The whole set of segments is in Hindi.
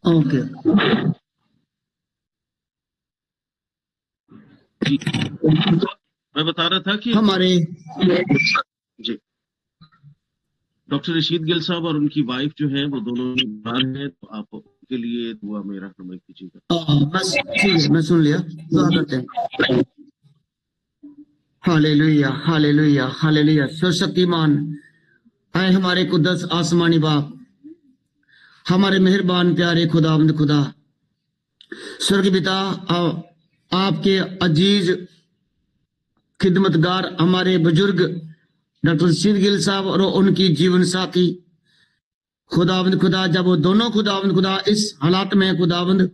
ओके मैं बता रहा था कि हमारे जी डॉक्टर रशीद गिल साहब और उनकी वाइफ जो है वो दोनों बीमार हैं, तो आप उनके लिए दुआ में रहनुमाई कीजिएगा। बस ठीक है, मैं सुन लिया। दुआ करते हैं। Hallelujah hallelujah hallelujah. सर्वशक्तिमान है हमारे कुद्दस आसमानी बाप, हमारे मेहरबान प्यारे खुदावंद खुदा, स्वर्ग पिता, आपके अजीज खिदमतगार हमारे बुजुर्ग डॉक्टर रशीद गिल साहब और उनकी जीवन साथी खुदावंद खुदा, जब वो दोनों खुदावंद खुदा इस हालात में खुदावंद,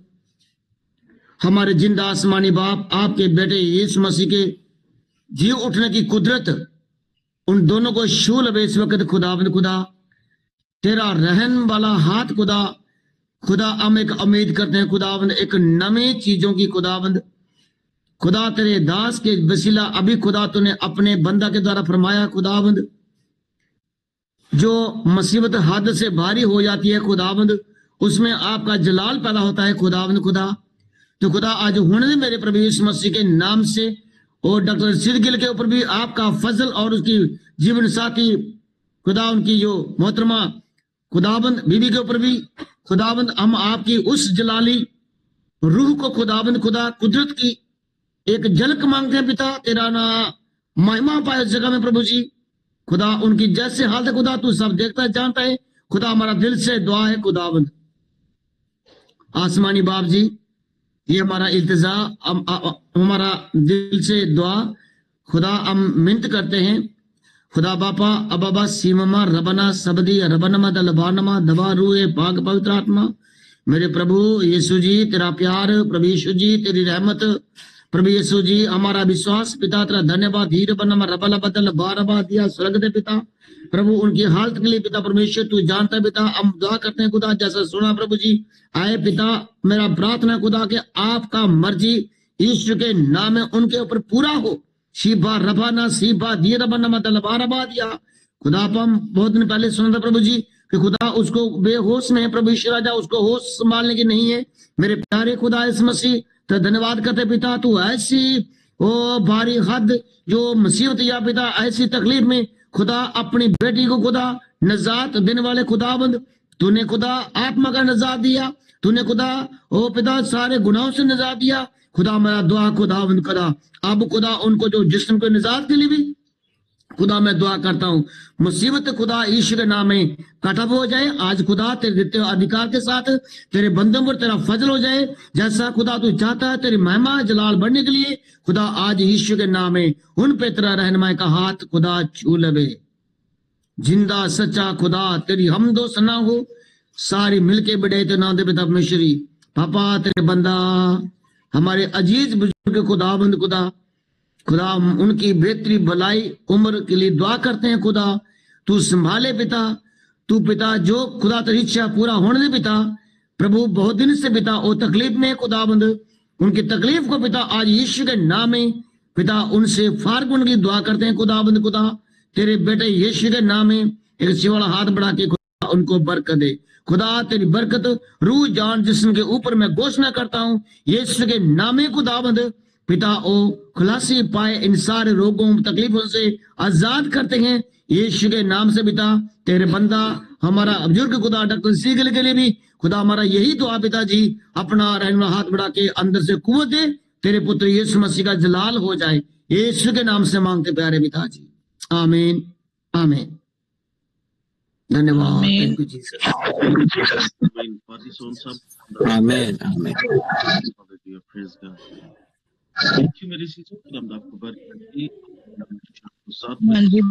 हमारे जिंदा आसमानी बाप आपके बेटे यीशु मसीह के जी उठने की कुदरत उन दोनों को छू लवे इस वक्त खुदावंद खुदा। तेरा रहन वाला हाथ खुदा, खुदा हम एक उम्मीद करते हैं खुदावंद एक नवी चीजों की खुदावंद, खुदा तेरे दास के वसीला अभी खुदा तूने अपने बंदा के द्वारा फरमाया खुदावंद, जो मुसीबत हद से भारी हो जाती है खुदावंद, उसमें आपका जलाल पैदा होता है खुदावंद खुदा। तो खुदा आज होने मेरे प्रभु यीशु मसीह के नाम से और डॉक्टर रशीद गिल के ऊपर भी आपका फजल और उसकी जीवन साथी खुदा उनकी जो मोहतरमा खुदाबंद बीबी के ऊपर भी खुदाबंद, हम आपकी उस जलाली रूह को खुदाबंद खुदा कुदरत की एक झलक मांगते हैं पिता। तेरा ना महिमा पाए उस जगह में प्रभु जी। खुदा उनकी जैसे हालत है खुदा तू सब देखता है, जानता है खुदा। हमारा दिल से दुआ है खुदाबंद आसमानी बाप जी, ये हमारा इल्तिजा, हमारा दिल से दुआ खुदा हम मिन्नत करते हैं खुदा बापा अबाबा सीमा रबना सबदी रबनमा दलबानमा दबा रूए भाग पवित्र आत्मा। मेरे प्रभु यीशु जी, तेरा प्यार प्रभु यीशु जी, तेरी रहमत प्रभु यीशु जी, हमारा विश्वास पिता तेरा धन्यवाद। धीर बनम रबल बदल बारबा दिया स्वर्ग दे पिता प्रभु, उनकी हालत के लिए पिता परमेश्वर तू जानता है पिता। हम दुआ करते हैं खुदा जैसा सुना प्रभु जी, आए पिता मेरा प्रार्थना खुदा के आपका मर्जी यीशु के नाम में उनके ऊपर पूरा हो। शिबा रबाना शिबा दिए रबा मतलब बारबा दिया खुदा। हम बहुत दिन पहले सुना था प्रभु जी कि खुदा उसको बेहोश में है प्रभु ईश्वर राजा, उसको होश संभालने की नहीं है। मेरे प्यारे खुदा इस मसीह तो धन्यवाद करते पिता, तू ऐसी ओ भारी हद जो मुसीबत या पिता ऐसी तकलीफ में खुदा अपनी बेटी को खुदा नजात देने वाले खुदाबंद, तूने खुदा आत्मा का नजात दिया, तूने खुदा ओ पिता सारे गुनाहों से नजात दिया खुदा। मेरा दुआ खुदाबंद खुदा अब खुदा उनको जो जिस्म को निजात के लिए भी खुदा मैं दुआ करता हूँ, मुसीबत खुदा ईश्वर के नाम में कटअप हो जाए आज खुदा। तेरे देते अधिकार के साथ तेरे बंदों पर तेरा फजल हो जाए, जैसा खुदा तू चाहता है तेरी महिमा जलाल बढ़ने के लिए खुदा। आज ईश्वर के नाम में उन पे तेरा रहनुमाई का हाथ खुदा छू लवे। जिंदा सच्चा खुदा तेरी हम दो सना हो सारी मिलके बढ़े तो ना दे पिता परमेश्वरी। पापा तेरे बंदा हमारे अजीज बुजुर्ग खुदाबंद खुदा, खुदा उनकी बेहतरी भलाई उम्र के लिए दुआ करते हैं खुदा। तू संभाले पिता, तू पिता जो खुदा तेरी इच्छा पूरा होने दे पिता प्रभु। बहुत दिन से पिता वो तकलीफ में खुदाबंद, उनकी तकलीफ को पिता आज यीशु के नाम में पिता उनसे फारग उनकी दुआ करते हैं खुदाबंद खुदा। तेरे बेटे यीशु के नाम में एक शिवाला हाथ बढ़ा के खुदा उनको बरकत दे खुदा। तेरी बरकत रूह जान जिस्म के ऊपर मैं घोषणा करता हूँ यीशु के नाम में खुदाबंद पिता ओ खुलासी पाए, इन सारे रोगों तकलीफों से आजाद करते हैं यीशु के नाम से पिता। तेरे बंदा हमारा बुजुर्ग खुदा डॉक्टर सीगल के लिए भी खुदा हमारा यही दुआ पिताजी, अपना रहनुमा हाथ बढ़ा के अंदर से कुव्वत दे, तेरे पुत्र यीशु मसीह का जलाल हो जाए यीशु के नाम से मांगते प्यारे पिताजी, आमीन आमीन। धन्यवाद। Thank you Jesus. आमीन आमीन। मेरी चीजों हम आपको बरकत हाँ जी।